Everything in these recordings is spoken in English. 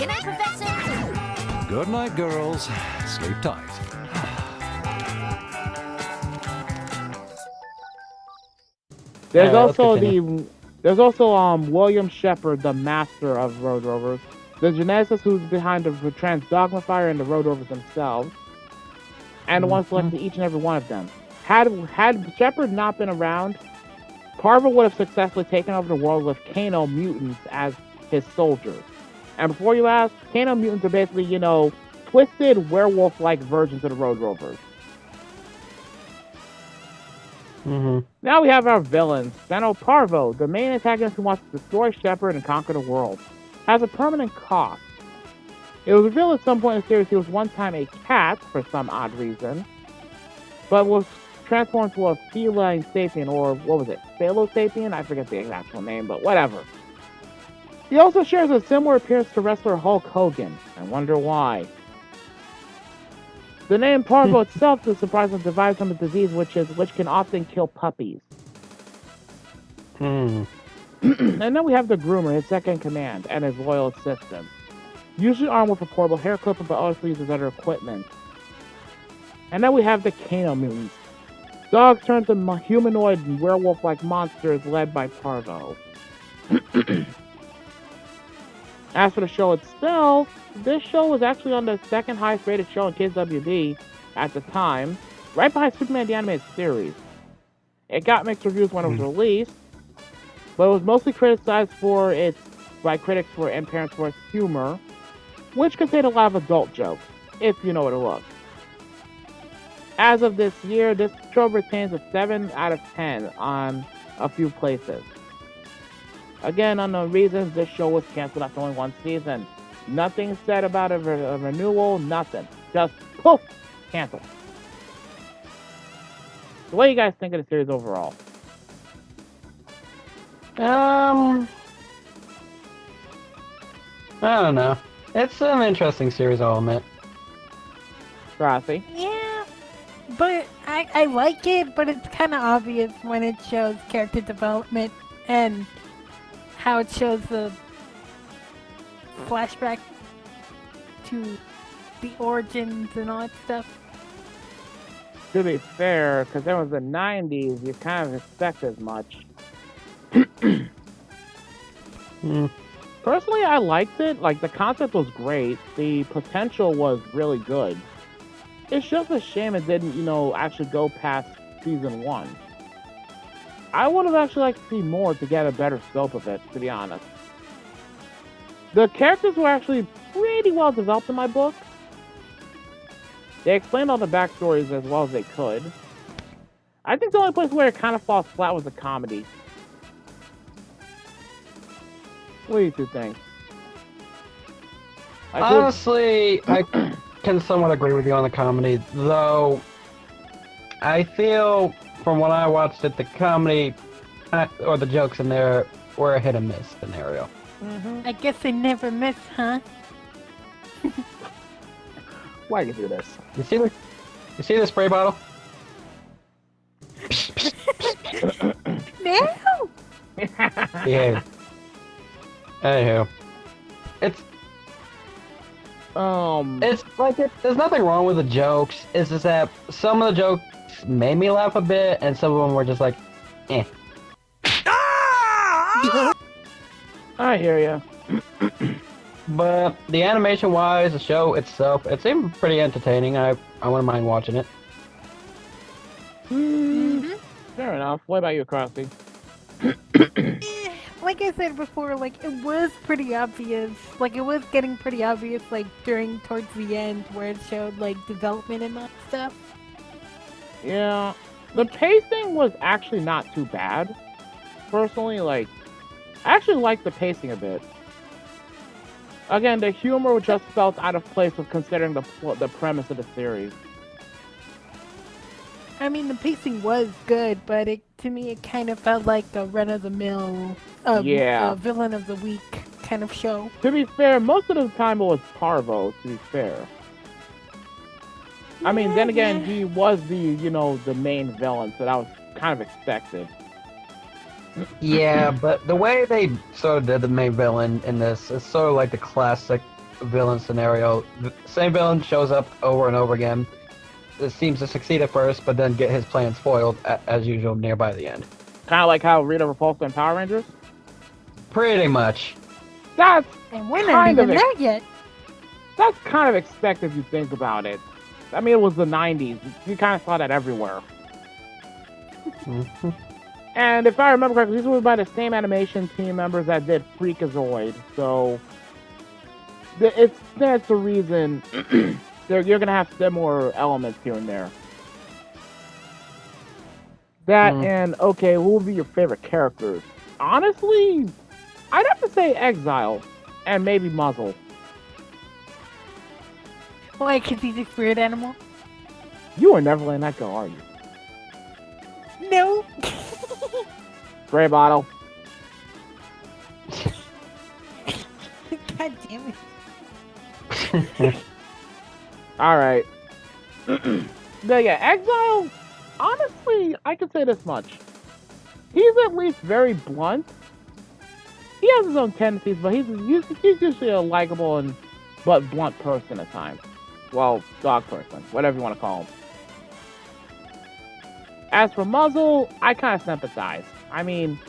Good night, Professor. Good night, girls. Sleep tight. There's also William Shepard, the master of Road Rovers, the geneticist who's behind the Transdogmifier and the Road Rovers themselves, and the one selected each and every one of them. Had Shepard not been around, Parvo would have successfully taken over the world with Kano mutants as his soldiers. And before you ask, Kano mutants are basically, twisted werewolf-like versions of the Road Rovers. Now we have our villains. General Parvo, the main antagonist who wants to destroy Shepard and conquer the world, has a permanent cost. It was revealed at some point in the series he was one time a cat for some odd reason, but was transformed to a feline sapien, or what was it, Phalosapien? I forget the actual name, but whatever. He also shares a similar appearance to wrestler Hulk Hogan. I wonder why. The name Parvo itself is surprisingly derived from a disease which can often kill puppies. And then we have the Groomer, his second in command, and his loyal assistant. Usually armed with a portable hair clipper, but also uses other equipment. And then we have the Kano mutants. Dogs turned to humanoid and werewolf-like monsters led by Parvo. As for the show itself, this show was actually on the second highest rated show in Kids WB at the time, right behind Superman the Animated Series. It got mixed reviews when it was released, but it was mostly criticized by critics and parents for its humor, which contained a lot of adult jokes, if you know what to look. As of this year, this show retains a 7 out of 10 on a few places. Again, unknown reasons, this show was canceled after only one season. Nothing said about a renewal, nothing. Just poof, canceled. So what do you guys think of the series overall? I don't know. It's an interesting series, I'll admit. Crossy? Yeah, but I like it, but it's kind of obvious when it shows character development and how it shows the flashback to the origins and all that stuff. To be fair, because it was the 90s, you kind of expect as much. Personally, I liked it. Like, the concept was great. The potential was really good. It's just a shame it didn't, actually go past season 1. I would have actually liked to see more to get a better scope of it, to be honest. The characters were actually pretty well developed in my book. They explained all the backstories as well as they could. I think the only place where it kind of falls flat was the comedy. What do you two think? Honestly, I can somewhat agree with you on the comedy, though I feel from when I watched it, the comedy or the jokes in there were a hit and miss scenario. I guess they never miss, huh? Why do you do this? You see the spray bottle? No! Yeah. Anywho, it's like there's nothing wrong with the jokes. It's just that some of the jokes made me laugh a bit, and some of them were just like, eh. I hear ya. But the animation-wise, the show itself, it seemed pretty entertaining. I wouldn't mind watching it. Fair enough. What about you, Crossy? Like I said before, like, it was pretty obvious. Like, it was getting pretty obvious, like, towards the end, where it showed, like, development and that stuff. Yeah. The pacing was actually not too bad. Personally, like, I actually liked the pacing a bit. Again, the humor just felt out of place with considering the premise of the series. I mean, the pacing was good, but to me, it kind of felt like a run-of-the-mill, villain of the week kind of show. To be fair, most of the time it was Parvo, to be fair. I mean, then again, he was the main villain, so that was kind of expected. Yeah, but the way they sort of did the main villain in this is sort of like the classic villain scenario. The same villain shows up over and over again. It seems to succeed at first, but then get his plans foiled, as usual, nearby the end. Kind of like how Rita Repulsa in Power Rangers. Pretty much. That's And we're not kind of even there yet. that's kind of expected if you think about it. I mean, it was the 90s. You kind of saw that everywhere. Mhm. And if I remember correctly, these were by the same animation team members that did Freakazoid. So it stands to reason you're going to have similar elements here and there. That and, okay, who would be your favorite characters? Honestly, I'd have to say Exile and maybe Muzzle. Why? Because he's a spirit animal? You are never letting that go, are you? No. Gray Bottle. God damn it. Alright. But yeah, Exile, honestly, I could say this much. He's at least very blunt. He has his own tendencies, but he's usually a likable and but blunt person at times. Well, dog person, whatever you want to call him. As for Muzzle, I kind of sympathize. I mean,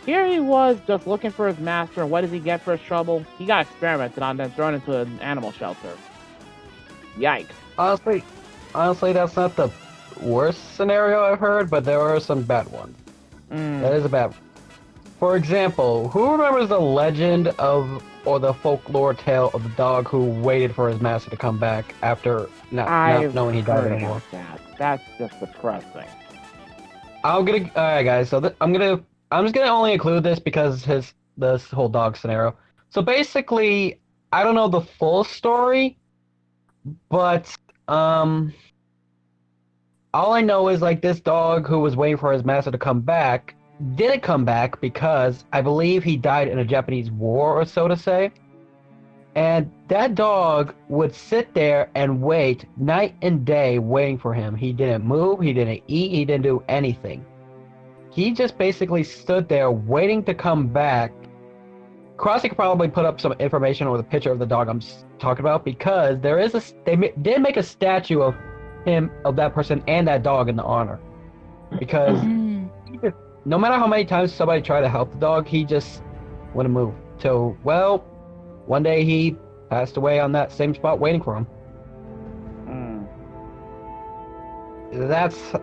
here he was just looking for his master, and what does he get for his trouble? He got experimented on, then thrown into an animal shelter. Yikes. Honestly, that's not the worst scenario I've heard, but there are some bad ones. That is a bad one. For example, who remembers the legend of, or the folklore tale of the dog who waited for his master to come back after not knowing he died anymore? That's just depressing. Alright guys, so I'm just gonna only include this because this whole dog scenario. So basically, I don't know the full story, but all I know is like this dog who was waiting for his master to come back didn't come back because I believe he died in a Japanese war, or so to say. And that dog would sit there and wait night and day waiting for him. He didn't move, he didn't eat, he didn't do anything. He just basically stood there waiting to come back. Crossy could probably put up some information or the picture of the dog I'm talking about, because they did make a statue of that person and that dog in the honor. Because no matter how many times somebody tried to help the dog, he just wouldn't move. Till, well, one day he passed away on that same spot waiting for him. That's,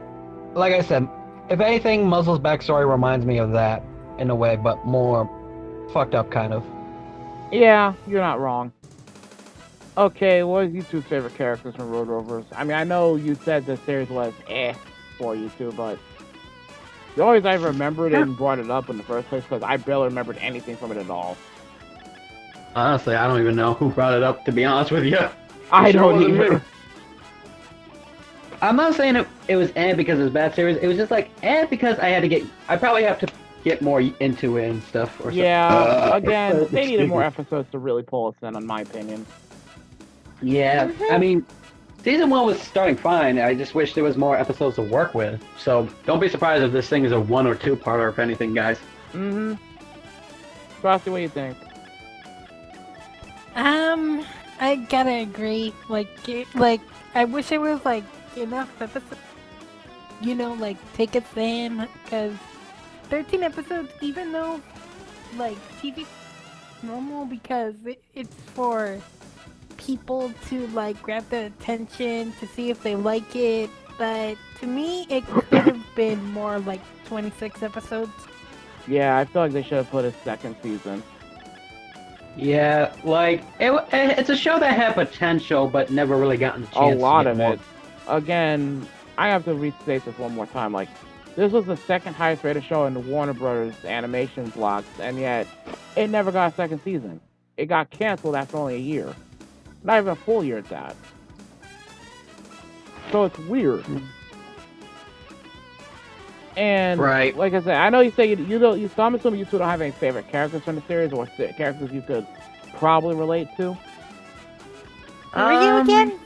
like I said, if anything, Muzzle's backstory reminds me of that in a way, but more fucked up kind of. Yeah, you're not wrong. Okay, what are you two's favorite characters from Road Rovers? I mean, I know you said the series was for you two, but the only reason I remembered it and brought it up in the first place because I barely remembered anything from it at all. Honestly, I don't even know who brought it up, to be honest with you. I don't either. I'm not saying it was because it was a bad series. It was just like because I probably have to get more into it and stuff. Or yeah, again, they needed more episodes to really pull us in, in my opinion. Yeah, I mean, season 1 was starting fine. I just wish there was more episodes to work with. So don't be surprised if this thing is a 1 or 2-parter, if anything, guys. Crossy, what do you think? I gotta agree. Like, I wish it was like enough episodes. You know, like take a stand, because 13 episodes, even though like TV normal, because it's for people to like grab the attention to see if they like it. But to me, it could have been more like 26 episodes. Yeah, I feel like they should have put a second season. Yeah, like, it's a show that had potential, but never really gotten the chance A lot to of get it. Again, I have to restate this one more time. Like, this was the second highest rated show in the Warner Brothers animation blocks, and yet it never got a second season. It got canceled after only a year. Not even a full year at that. So it's weird. And Right. like I said, I know you say you don't. So I'm assuming you two don't have any favorite characters from the series or characters you could probably relate to. Who are you again?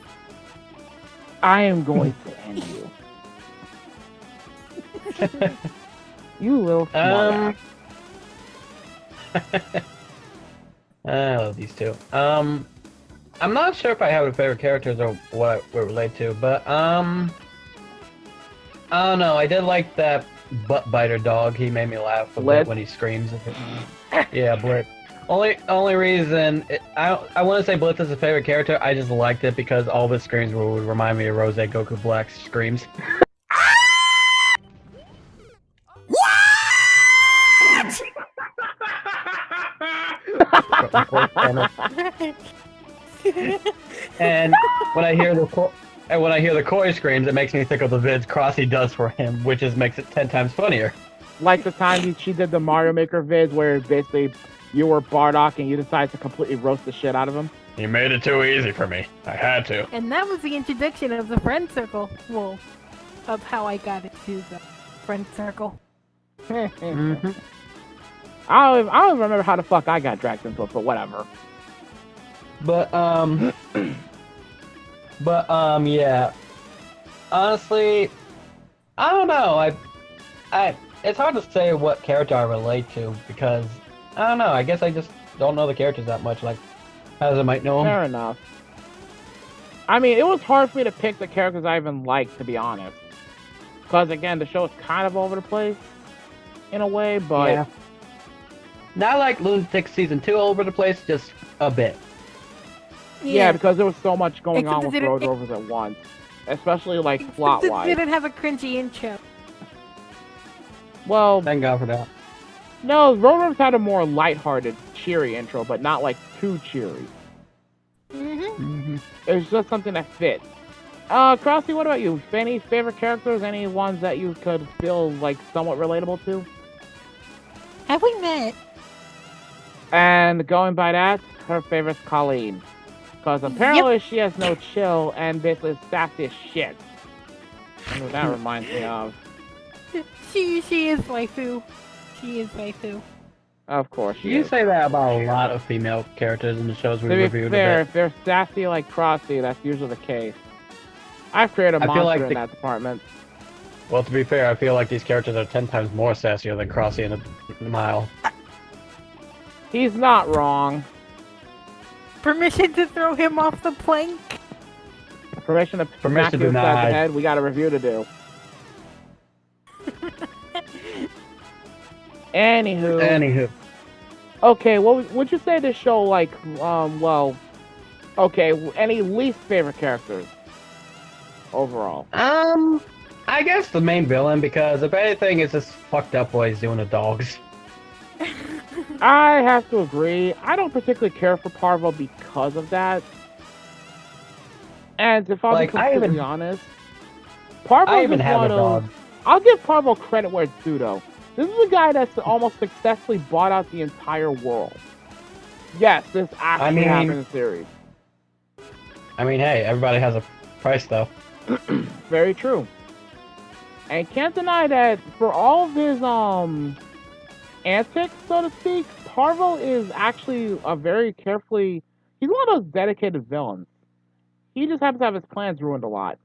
I am going to end you. You little smartass. I love these two. I'm not sure if I have a favorite characters or what we relate to, but I don't know. I did like that butt biter dog. He made me laugh a Blitz? bit when he screams. Yeah, Blitz. Only reason I want to say Blitz is a favorite character. I just liked it because all of his screams would remind me of Rose Goku Black's screams. And when I hear the Koi screams, it makes me think of the vids Crossy does for him, which makes it 10 times funnier. Like the time she did the Mario Maker vids where basically you were Bardock and you decided to completely roast the shit out of him. You made it too easy for me. I had to. And that was the introduction of the friend circle. Well, of how I got into the friend circle. Mm-hmm. I don't remember how the fuck I got dragged into it, but whatever. But yeah. Honestly, I don't know. It's hard to say what character I relate to because I don't know. I guess I just don't know the characters that much. Like, as I might know them. Fair enough. I mean, it was hard for me to pick the characters I even liked, to be honest. Because again, the show is kind of over the place in a way, but Yeah. Not like Lunatic Season 2 all over the place, just a bit. yeah, because there was so much going Except on with it Road didn't- Rovers at once, especially like Except plot it wise. didn't have a cringy intro. Well, Thank God for that. no, Road Rovers had a more lighthearted, cheery intro, but not like too cheery. Mm-hmm. It was just something that fit. Crossy, what about you? Any favorite characters? Any ones that you could feel like somewhat relatable to? Have we met? And going by that, her favorite's Colleen. Because apparently she has no chill and basically is sassy as shit. I know what that reminds me of. She is waifu. She is waifu. Of course she You is. say that about a lot of female characters in the shows we To be reviewed. fair, A bit. if they're sassy like Crossy, that's usually the case. I've created a I feel monster like in the- that department. Well, to be fair, I feel like these characters are 10 times more sassier than Crossy in a mile. He's not wrong. Permission to throw him off the plank? Permission to Permission smack you inside the denied. head. We got a review to do. Anywho. Okay, what would you say this show like? Okay, any least favorite characters overall? I guess the main villain, because if anything, it's just fucked up what he's doing to dogs. I have to agree. I don't particularly care for Parvo because of that. And if I'll Like, be I completely even- honest, Parvo I even is have a one dog. of. I'll give Parvo credit where it's due, though. This is a guy that's almost successfully bought out the entire world. Yes, this actually mean- happened in the series. I mean, hey, everybody has a price, though. Very true. And can't deny that for all of his antics, so to speak, Parvo is actually a very carefully. He's one of those dedicated villains. He just happens to have his plans ruined a lot.